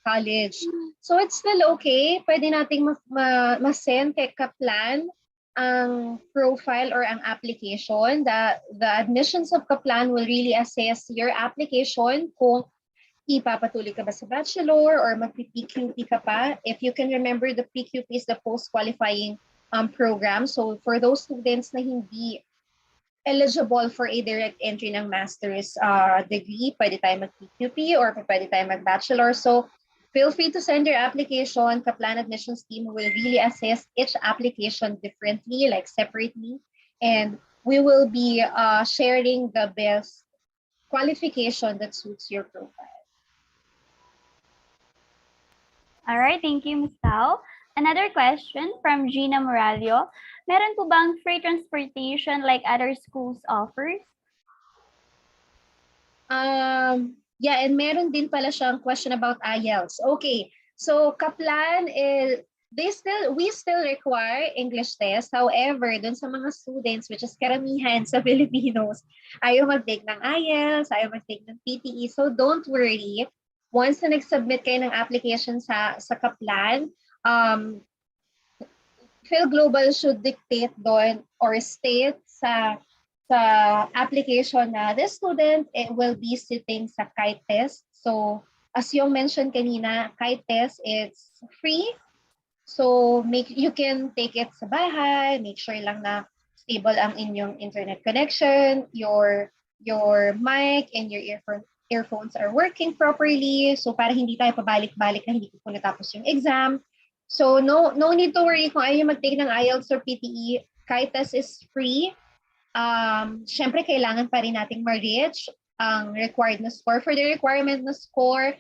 college. So it's still okay. Pwede nating ma-send kay Kaplan ang profile or ang application. The admissions of Kaplan will really assess your application kung ipapatuloy ka ba sa bachelor or magpi-PQP ka pa. If you can remember, the PQP is the post-qualifying program. So for those students na hindi eligible for a direct entry ng master's degree, pwede tayo mag-PQP or pwede tayo mag-bachelor. So feel free to send your application. Kaplan admissions team will really assess each application differently, like separately. And we will be sharing the best qualification that suits your profile. All right, thank you, Ms. Tao. Another question from Gina Moralio. Meron po bang free transportation like other schools offers? Yeah, and meron din pala siyang question about IELTS. Okay, so Kaplan is we still require English test. However, dun sa mga students, which is karamihan sa Filipinos, ayaw mag-take ng IELTS, ayaw mag-take ng PTE. So don't worry. Once na nag-submit kayo ng application sa Kaplan, Fil-Global should dictate doon or state sa application na the student will be sitting sa KITE test. So as yung mentioned kanina, KITE test is free. So you can take it sa bahay, make sure lang na stable ang inyong internet connection, your mic and your earphones are working properly. So para hindi tayo pabalik-balik na hindi po natapos yung exam. So no need to worry kung ayaw mag-take ng IELTS or PTE. KITE test is free. Syempre kailangan pa rin nating ma-reach ang required na score. For the requirement na score,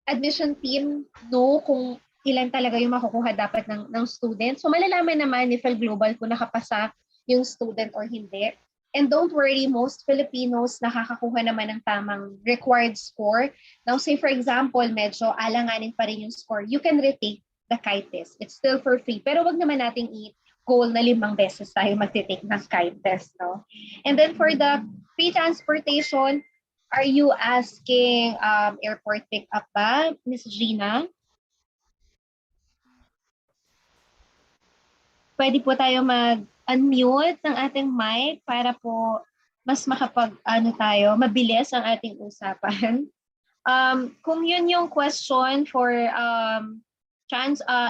admission team know kung ilan talaga yung makukuha dapat ng student. So malalaman naman ni Fil-Global kung nakapasa yung student or hindi. And don't worry, most Filipinos nakakakuha naman ng tamang required score. Now say for example, medyo alanganin pa rin yung score, you can retake the KITE test. It's still for free. Pero wag naman nating i-goal na 5 beses tayo magtitake ng KITE test. No? And then for the free transportation, are you asking airport pick-up ba, Ms. Gina? Pwede po tayo mag-unmute ng ating mic para po mas tayo, mabilis ang ating usapan. Kung yun yung question for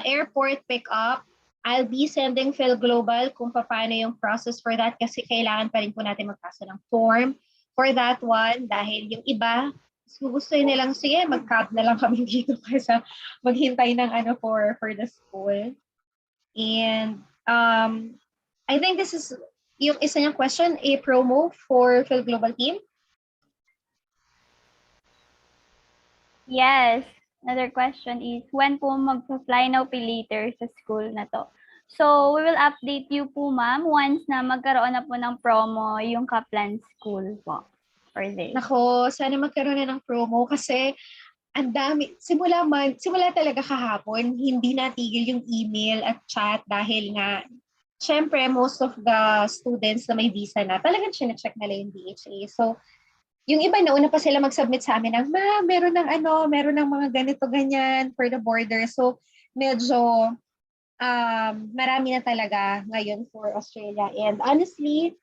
airport pickup, I'll be sending Fil-Global kung paano yung process for that kasi kailangan pa rin po natin magpasa ng form for that one dahil yung iba, gusto nilang, sige, mag-cab na lang kami dito kaysa maghintay ng for the school. And I think this is yung isa niyang question, a promo for Fil-Global team. Yes. Another question is, when po mag-fly now pay later sa school na to? So, we will update you po, ma'am, once na magkaroon na po ng promo yung Kaplan School po for this. Nako, sana magkaroon na ng promo kasi ang dami, simula talaga kahapon, hindi natigil yung email at chat dahil nga, syempre, most of the students na may visa na, talagang sinecheck nila yung DHA. So, yung iba nauna pa sila mag-submit sa amin ng, ma, meron ng mga ganito, ganyan for the border. So, medyo marami na talaga ngayon for Australia. And honestly,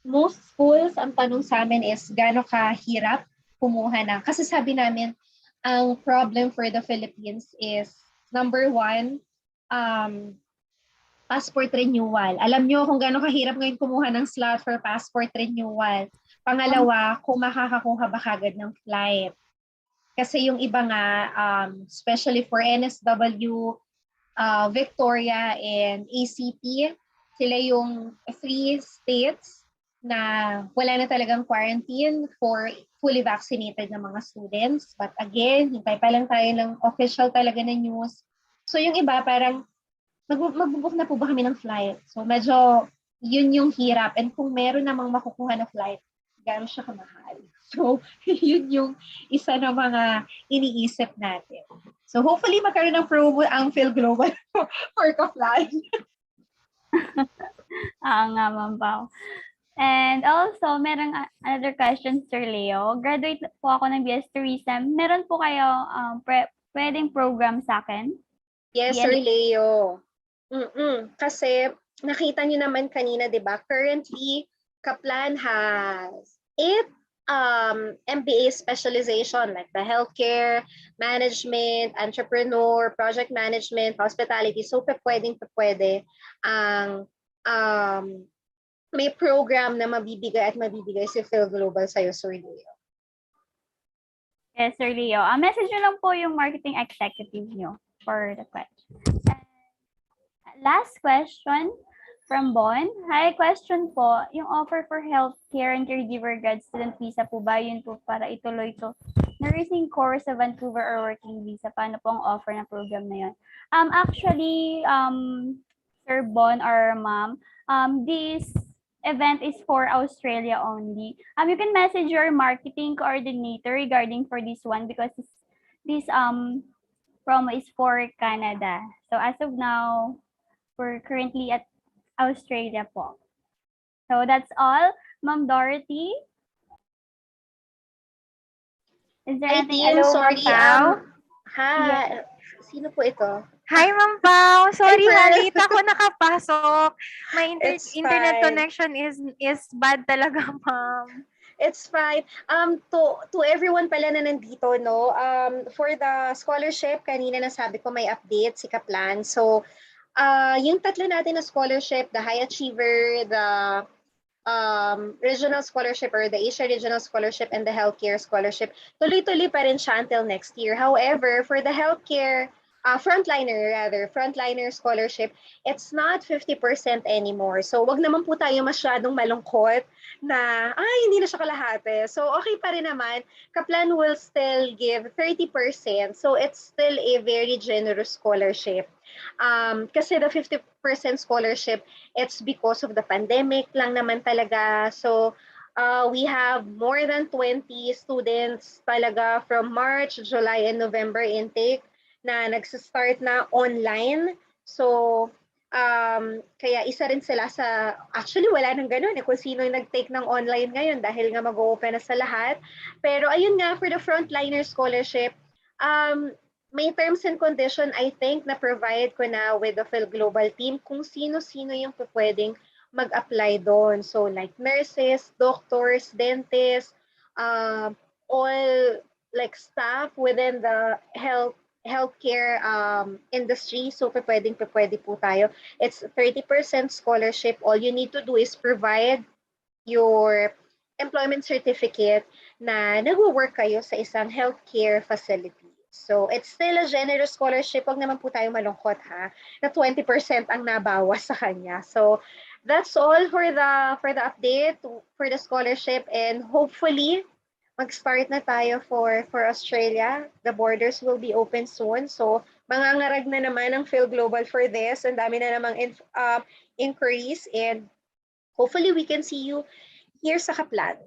most schools, ang tanong sa amin is gaano kahirap kumuha ng. Kasi sabi namin, ang problem for the Philippines is, number one, passport renewal. Alam nyo kung gaano kahirap ngayon kumuha ng slot for passport renewal. Pangalawa, kung makakakuha ba kagad ng flight. Kasi yung iba nga, especially for NSW, Victoria, and ACT, sila yung 3 states na wala na talagang quarantine for fully vaccinated na mga students. But again, hintay pa lang tayo ng official talaga na news. So yung iba parang, magbubook na po ba kami ng flight? So medyo yun yung hirap. And kung meron namang makukuha na flight, gaano siya kamahal. So yun yung isa ng mga iniisip natin. So hopefully magkaroon ng promo ang Fil-Global for Kaplan. Nga, Ma'am Pao. And also, merong another question, Sir Leo. Graduate po ako ng BS Tourism. Meron po kayo pwedeng program sa akin? Yes, Sir Leo. Kasi nakita niyo naman kanina, 'di ba? Currently, Kaplan has 8 MBA specialization like the healthcare, management, entrepreneur, project management, hospitality. So pwede ang may program na mabibigay si Fil-Global sa'yo, Sir Leo. Yes, Sir Leo. Message nyo lang po yung marketing executive nyo for the question. Last question from Bon. Hi, question po. Yung offer for healthcare and caregiver grad student visa po ba yun po para ituloy to nursing course sa Vancouver or working visa? Paano po ang offer ng program na yun? Actually, Sir Bon or Ma'am, this event is for Australia only. You can message your marketing coordinator regarding for this one because this promo is for Canada. So as of now, we're currently at Australia po. So that's all. Ma'am Dorothy? Is there anything? Hello, sorry. Hi. Yes. Sino po ito? Hi, Ma'am Pao. Sorry, Hi, late ako nakapasok. My It's internet fine. connection is bad talaga, Ma'am. It's fine. To everyone pala na nandito, no? For the scholarship, kanina nasabi ko may update si Kaplan. So, yung tatlo natin na scholarship, the High Achiever, the Regional Scholarship or the Asia Regional Scholarship, and the Healthcare Scholarship, tuloy-tuloy pa rin siya until next year. However, for the Healthcare, frontliner scholarship, it's not 50% anymore. So, wag naman po tayo masyadong malungkot na, hindi na siya kalahati. So, okay pa rin naman. Kaplan will still give 30%. So, it's still a very generous scholarship. Kasi the 50% scholarship, it's because of the pandemic lang naman talaga. So, we have more than 20 students talaga from March, July, and November intake na nagsistart na online. So, kaya isa rin sila sa, actually wala nang ganun kung sino yung nag-take ng online ngayon dahil nga mag-open na sa lahat. Pero ayun nga, for the frontliner scholarship, may terms and condition, I think, na provide ko na with the Fil-Global team kung sino-sino yung pwedeng mag-apply doon. So like nurses, doctors, dentists, all like staff within the healthcare industry. So pwede po tayo. It's 30% scholarship. All you need to do is provide your employment certificate na nagwo-work kayo sa isang healthcare facility. So it's still a generous scholarship. Huwag naman po tayo malungkot na 20% ang nabawas sa kanya. So that's all for the update for the scholarship, and hopefully mag-start na tayo for Australia. The borders will be open soon. So mangangarag na naman ang Fil-Global for this. Ang dami na namang inquiries, and hopefully we can see you here sa Kaplan.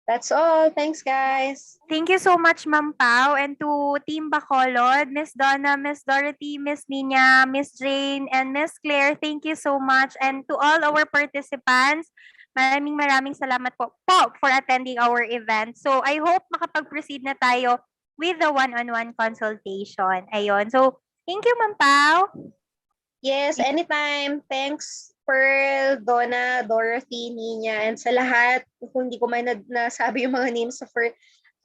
That's all. Thanks, guys. Thank you so much, Ma'am Pao, and to Team Bacolod, Miss Donna, Miss Dorothy, Miss Nina, Miss Jane, and Miss Claire, thank you so much. And to all our participants, maraming salamat po for attending our event. So I hope makapag-proceed na tayo with the one-on-one consultation. Ayun. So Thank you, Ma'am Pao. Yes, anytime. Thanks, Pearl, Donna, Dorothy, Nina, and sa lahat. Kung hindi ko man nasabi yung mga names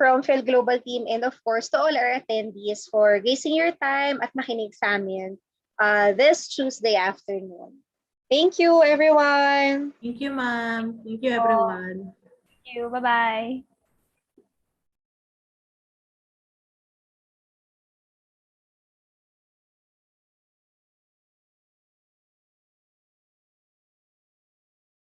from Fil-Global team, and of course, to all our attendees for gracing your time at makinig sa amin this Tuesday afternoon. Thank you, everyone. Thank you, ma'am. Thank you, everyone. Thank you. Bye-bye.